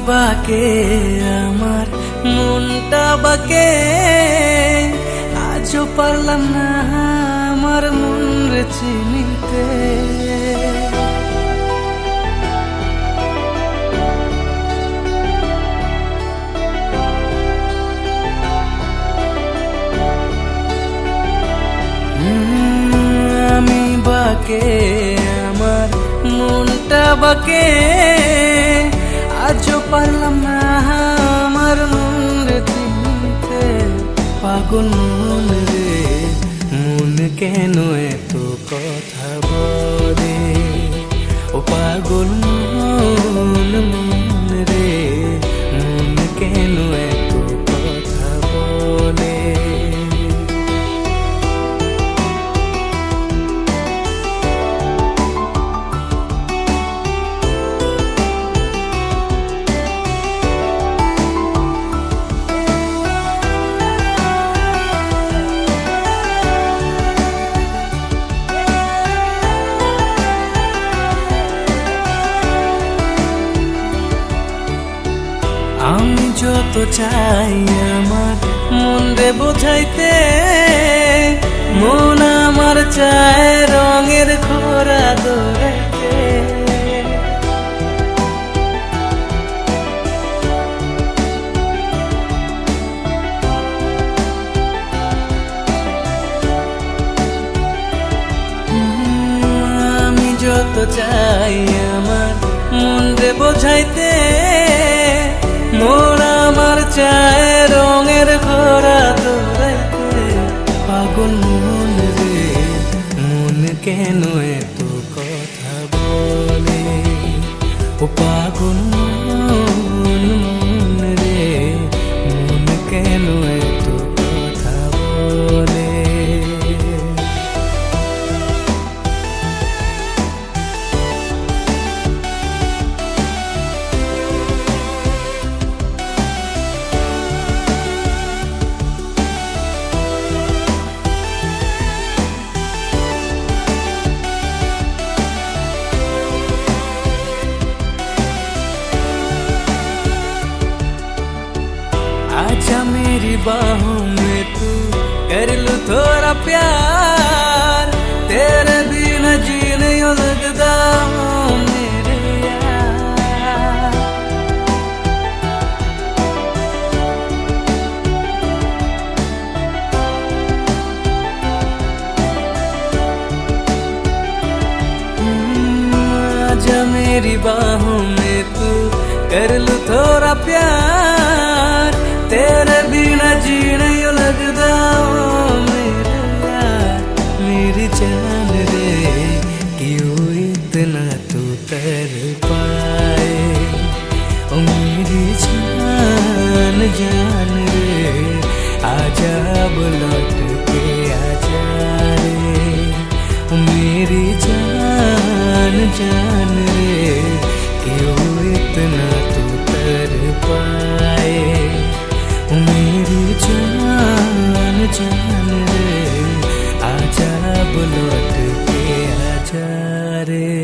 বাকে আমার মনটা বাকে আজও পারলাম না আমার মন রে চিনিতে আমি বাকে আমার মনটা বাকে আজও পারলাম না আমার মন রে চিনতে পাগল মন রে মন কেন এত কথা বলে ও পাগল মন মন রে মন কেন এত কথা বলে আমি যত চাই আমার মন রে বোঝাইতে মন আমার চায় রঙের খোরা দৌড়াইতে আমি যত চাই আমার মন রে বোঝাইতে মন আমার চায় রঙের ঘোরা দৌড়াইতে পাগল মন রে মন কেন এত কথা বলে ও পাগল মন মন রে মন কেন এত কথা বলে आजा मेरी बाहों में तू कर लूं थोड़ा प्यार तेरे बिना जी नहीं लगता मेरे यार आजा मेरी बाहों में तू कर लूं थोड़ा प्यार तेरे बिना जी नहीं लगता मेरे यार मेरी जान रे क्यों इतना तू कर पाए ओ मेरी जान जान रे आजा लौट के आजा रे ओ मेरी जान जान रे क्यों इतना तू कर पाए मेरी जान जान रे आजा लौट के आजा रे।